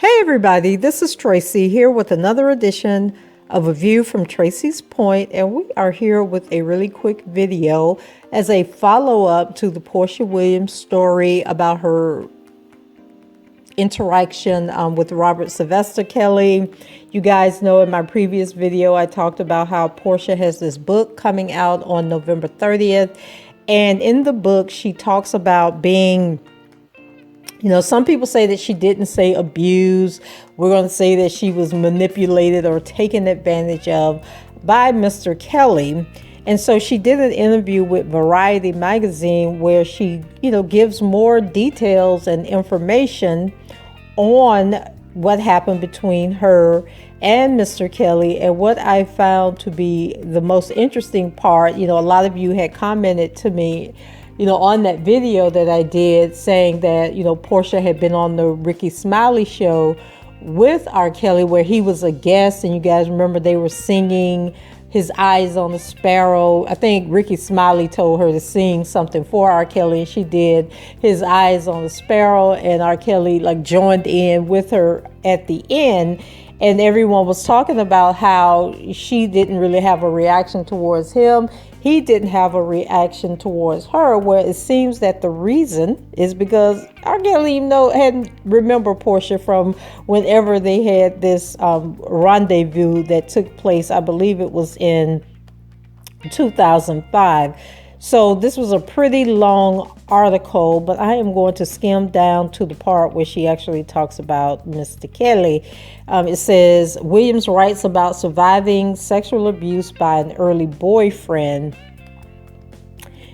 Hey everybody, this is Tracy here with another edition of A View from Tracy's Point, and we are here with a really quick video as a follow-up to the Porsha Williams story about her interaction with Robert Sylvester Kelly. You guys know in my previous video I talked about how Porsha has this book coming out on November 30th, and in the book she talks about being, some people say that she didn't say abuse. We're going to say that she was manipulated or taken advantage of by Mr. Kelly. And so she did an interview with Variety magazine where she, gives more details and information on what happened between her and Mr. Kelly. And what I found to be the most interesting part, a lot of you had commented to me, on that video that I did, saying that, Porsha had been on the Ricky Smiley show with R. Kelly where he was a guest. And you guys remember they were singing His Eyes on the Sparrow. I think Ricky Smiley told her to sing something for R. Kelly, and she did His Eyes on the Sparrow. And R. Kelly joined in with her at the end. And everyone was talking about how she didn't really have a reaction towards him. He didn't have a reaction towards her, where it seems that the reason is because R. Kelly hadn't remember Porsha from whenever they had this rendezvous that took place. I believe it was in 2005. So this was a pretty long article, but I am going to skim down to the part where she actually talks about Mr. Kelly. It says, Williams writes about surviving sexual abuse by an early boyfriend.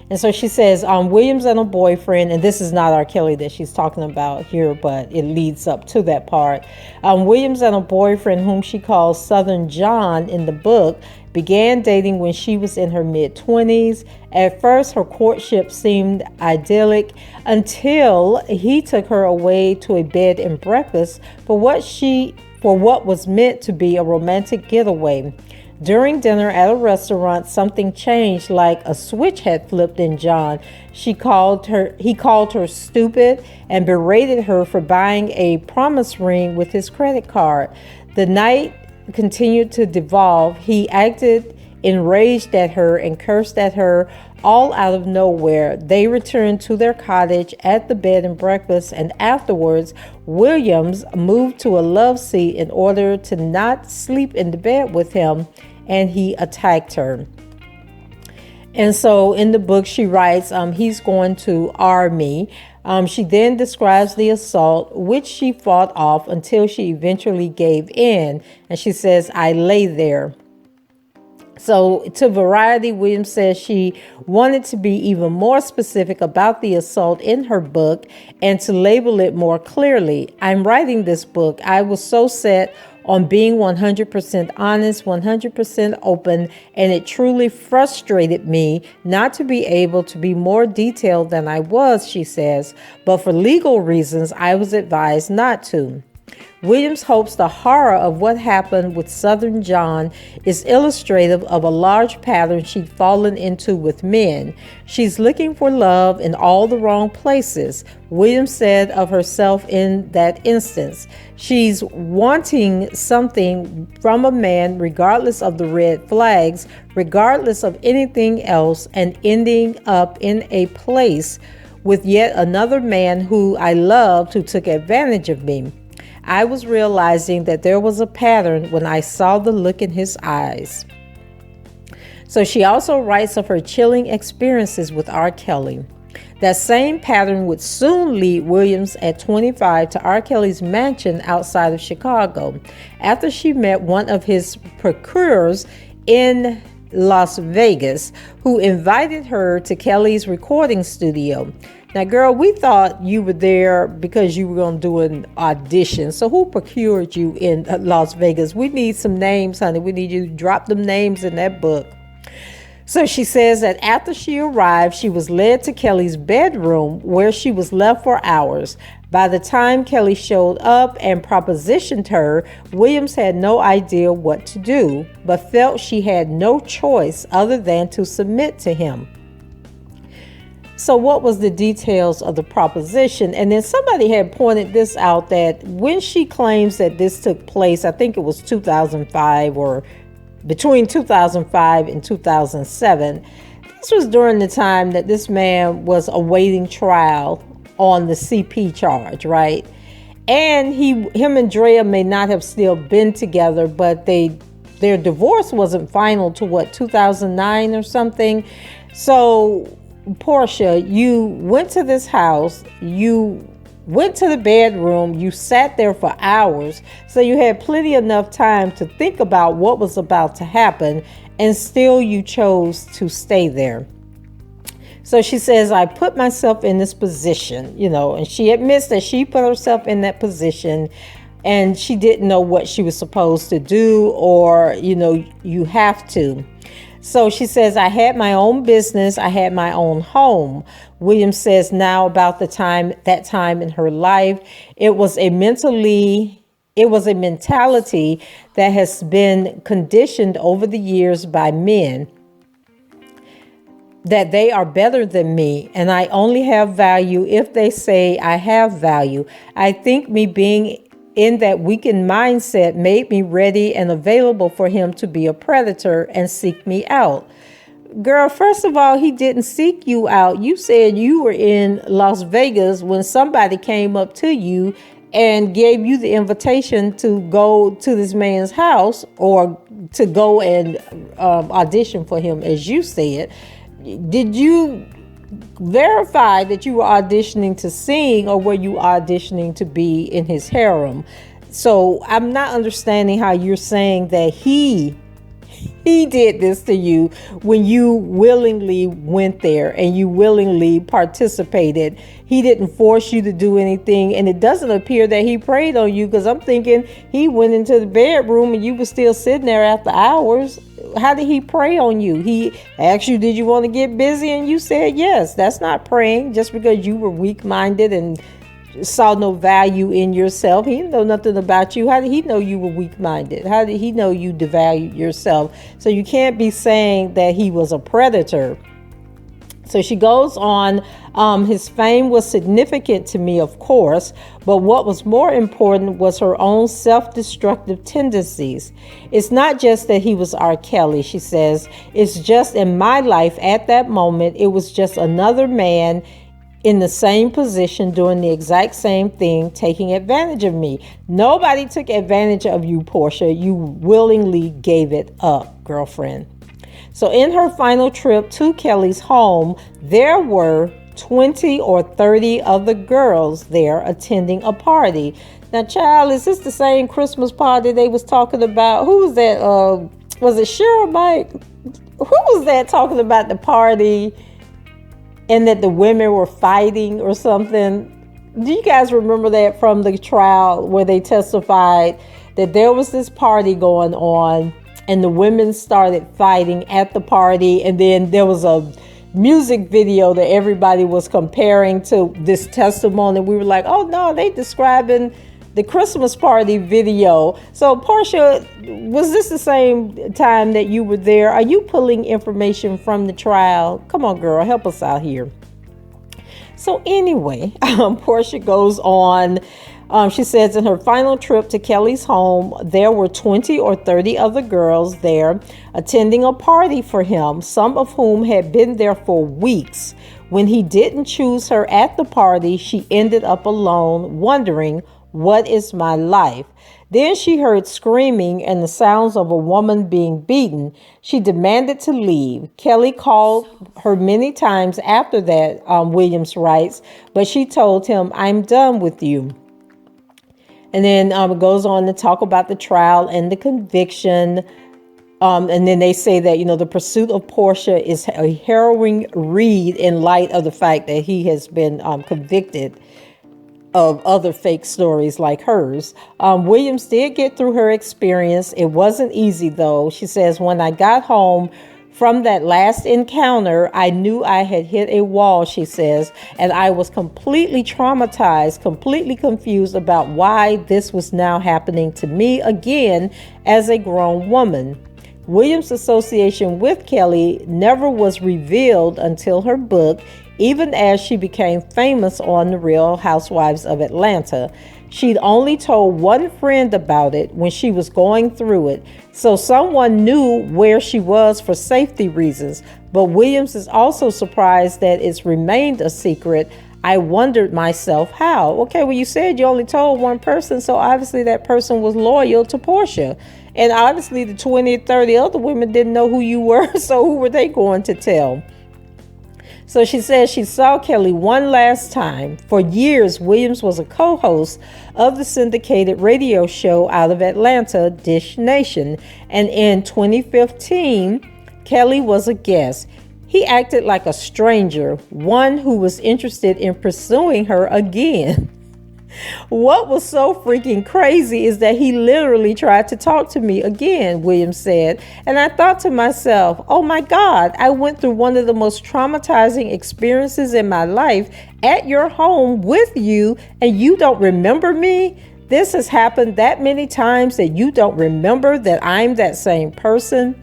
And so she says, Williams and a boyfriend, and this is not R. Kelly that she's talking about here, but it leads up to that part. Williams and a boyfriend, whom she calls Southern John in the book, began dating when she was in her mid-20s. At first, her courtship seemed idyllic until he took her away to a bed and breakfast for what was meant to be a romantic getaway. During dinner at a restaurant, something changed, like a switch had flipped in John. He called her stupid and berated her for buying a promise ring with his credit card. The night continued to devolve. He acted enraged at her and cursed at her all out of nowhere. They returned to their cottage at the bed and breakfast, and afterwards Williams moved to a love seat in order to not sleep in the bed with him, and he attacked her. And so in the book she writes, he's going to R me. She then describes the assault, which she fought off until she eventually gave in. And she says, I lay there. So to Variety, Williams says she wanted to be even more specific about the assault in her book and to label it more clearly. I'm writing this book. I was so set on being 100% honest, 100% open, and it truly frustrated me not to be able to be more detailed than I was, she says, but for legal reasons, I was advised not to. Williams hopes the horror of what happened with Southern John is illustrative of a large pattern she'd fallen into with men. She's looking for love in all the wrong places, Williams said of herself in that instance. She's wanting something from a man regardless of the red flags, regardless of anything else, and ending up in a place with yet another man who I loved who took advantage of me. I was realizing that there was a pattern when I saw the look in his eyes. So she also writes of her chilling experiences with R. Kelly. That same pattern would soon lead Williams at 25 to R. Kelly's mansion outside of Chicago after she met one of his procurers in Las Vegas, who invited her to Kelly's recording studio. Now, girl, we thought you were there because you were going to do an audition. So who procured you in Las Vegas? We need some names, honey. We need you to drop them names in that book. So she says that after she arrived, she was led to Kelly's bedroom where she was left for hours. By the time Kelly showed up and propositioned her, Williams had no idea what to do, but felt she had no choice other than to submit to him. So what was the details of the proposition? And then somebody had pointed this out, that when she claims that this took place, I think it was 2005 or between 2005 and 2007, this was during the time that this man was awaiting trial on the CP charge, right? And him and Drea may not have still been together, but their divorce wasn't final to 2009 or something. So Porsha, you went to this house, you went to the bedroom, you sat there for hours, so you had plenty enough time to think about what was about to happen, and still you chose to stay there. So she says, I put myself in this position, and she admits that she put herself in that position and she didn't know what she was supposed to do, or, you have to. So she says, I had my own business. I had my own home. Williams says now about that time in her life, it was a mentality that has been conditioned over the years by men, that they are better than me, and I only have value if they say I have value. I think me being in that weakened mindset made me ready and available for him to be a predator and seek me out. Girl, first of all, he didn't seek you out. You said you were in Las Vegas when somebody came up to you and gave you the invitation to go to this man's house, or to go and audition for him, as you said. Did you verify that you were auditioning to sing, or were you auditioning to be in his harem? So I'm not understanding how you're saying that he did this to you when you willingly went there and you willingly participated. He didn't force you to do anything, and it doesn't appear that he preyed on you, because I'm thinking he went into the bedroom and you were still sitting there after hours. How did he prey on you? He asked you, did you want to get busy? And you said yes. That's not praying just because you were weak-minded and saw no value in yourself. He didn't know nothing about you. How did he know you were weak-minded? How did he know you devalued yourself? So you can't be saying that he was a predator. So she goes on, his fame was significant to me, of course, but what was more important was her own self-destructive tendencies. It's not just that he was R. Kelly, she says. It's just in my life at that moment, it was just another man in the same position doing the exact same thing, taking advantage of me. Nobody took advantage of you, Porsha. You willingly gave it up, girlfriend. So in her final trip to Kelly's home, there were 20 or 30 other girls there attending a party. Now, child, is this the same Christmas party they was talking about? Who was that? Was it Cheryl Mike? Who was that talking about the party and that the women were fighting or something? Do you guys remember that from the trial where they testified that there was this party going on and the women started fighting at the party, and then there was a music video that everybody was comparing to this testimony? We were like, oh no, they describing the Christmas party video. So Porsha, was this the same time that you were there? Are you pulling information from the trial? Come on, girl, help us out here. So anyway, Porsha goes on. She says in her final trip to Kelly's home, there were 20 or 30 other girls there attending a party for him, some of whom had been there for weeks. When he didn't choose her at the party, she ended up alone, wondering, what is my life? Then she heard screaming and the sounds of a woman being beaten. She demanded to leave. Kelly called her many times after that, Williams writes, but she told him, I'm done with you. And then it goes on to talk about the trial and the conviction. And then they say that, the pursuit of Porsha is a harrowing read in light of the fact that he has been convicted of other fake stories like hers. Williams did get through her experience. It wasn't easy, though. She says, when I got home from that last encounter, I knew I had hit a wall, she says, and I was completely traumatized, completely confused about why this was now happening to me again as a grown woman. Williams' association with Kelly never was revealed until her book, even as she became famous on The Real Housewives of Atlanta. She'd only told one friend about it when she was going through it, so someone knew where she was for safety reasons. But Williams is also surprised that it's remained a secret. I wondered myself how. Okay, well, you said you only told one person, so obviously that person was loyal to Porsha. And obviously the 20 or 30 other women didn't know who you were, so who were they going to tell? So she says she saw Kelly one last time. For years, Williams was a co-host of the syndicated radio show out of Atlanta, Dish Nation. And in 2015, Kelly was a guest. He acted like a stranger, one who was interested in pursuing her again. What was so freaking crazy is that he literally tried to talk to me again, Williams said. And I thought to myself, oh my God, I went through one of the most traumatizing experiences in my life at your home with you, and you don't remember me? This has happened that many times that you don't remember that I'm that same person?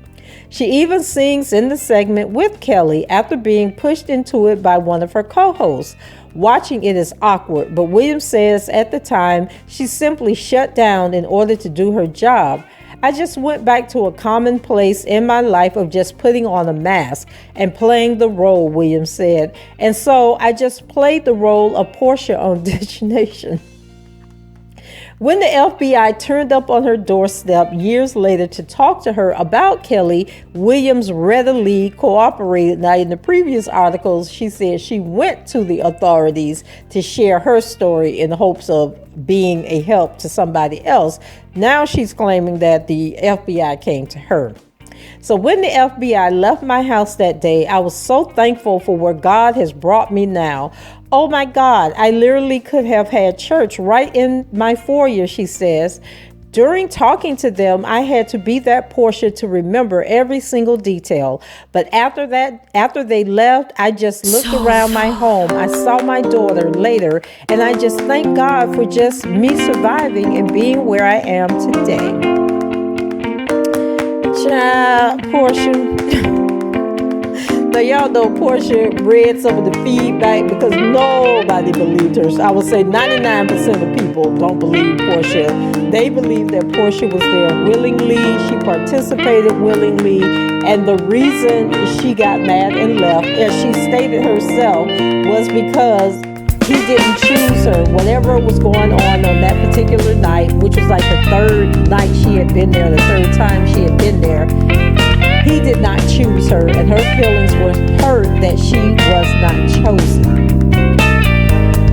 She even sings in the segment with Kelly after being pushed into it by one of her co-hosts. Watching it is awkward, but Williams says at the time she simply shut down in order to do her job. I just went back to a common place in my life of just putting on a mask and playing the role, Williams said. And so I just played the role of Porsha on Dish Nation. When the FBI turned up on her doorstep years later to talk to her about Kelly, Williams readily cooperated. Now, in the previous articles, she said she went to the authorities to share her story in hopes of being a help to somebody else. Now she's claiming that the FBI came to her. So when the FBI left my house that day, I was so thankful for where God has brought me now. Oh my God, I literally could have had church right in my foyer, she says. During talking to them, I had to be that Porsha to remember every single detail. But after they left, I just looked around my home. I saw my daughter later, and I just thank God for just me surviving and being where I am today. Child, Porsha. Now, y'all know Porsha read some of the feedback because nobody believed her. So I would say 99% of people don't believe Porsha. They believe that Porsha was there willingly. She participated willingly. And the reason she got mad and left, as she stated herself, was because he didn't choose her. Whatever was going on that particular night, which was like the third night she had been there, the third time she had been there, he did not choose her, and her feelings were hurt that she was not chosen.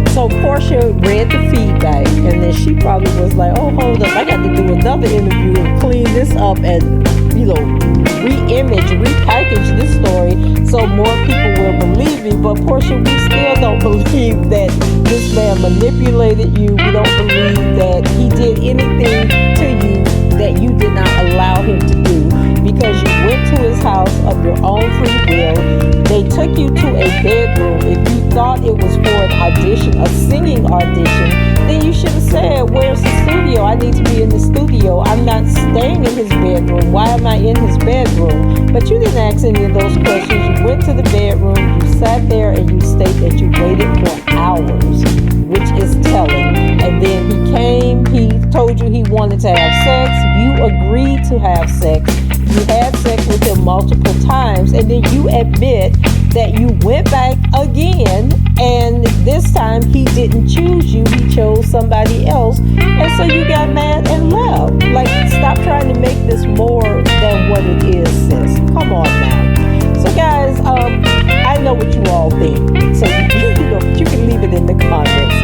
So Porsha read the feedback, and then she probably was like, oh, hold up, I got to do another interview and clean this up and, re-image, repackage this story so more people will believe me. But Porsha, we still don't believe that this man manipulated you. We don't believe that he did anything to you that you did not allow him to do, because you went to his house of your own free will. They took you to a bedroom. If you thought it was for an audition, a singing audition, then you should have said, where's the studio? I need to be in the studio. I'm not staying in his bedroom. Why am I in his bedroom? But you didn't ask any of those questions. You went to the bedroom, you sat there, and you state that you waited for hours, which is telling. And then he came, he told you he wanted to have sex. You agreed to have sex. You had sex with him multiple times, and then you admit that you went back again, and this time he didn't choose you, he chose somebody else, and so you got mad and left. Like, stop trying to make this more than what it is, sis. Come on now. So guys, I know what you all think, so you can leave it in the comments.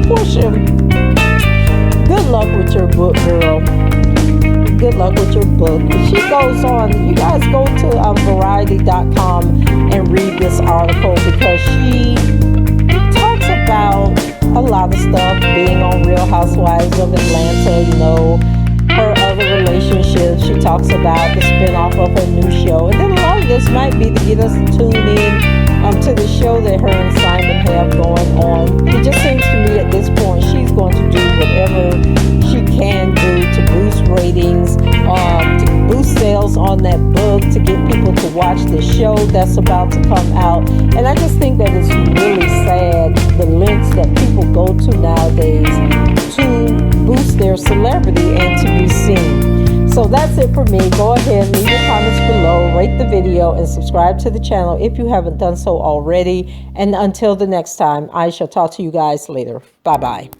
Porsha, good luck with your book, girl. Good luck with your book. She goes on, you guys go to variety.com and read this article, because she talks about a lot of stuff, being on Real Housewives of Atlanta, you know, her other relationships. She talks about the spinoff of her new show. And then a lot of this might be to get us to tune in to the show that her and Simon have going on. It just seems to me at this point she's going to do whatever she can do to boost ratings, to boost sales on that book, to get people to watch the show that's about to come out. And I just think that it's really sad, the lengths that people go to nowadays to boost their celebrity and to be seen. So that's it for me. Go ahead, leave your comments below, rate the video, and subscribe to the channel if you haven't done so already. And until the next time, I shall talk to you guys later. Bye-bye.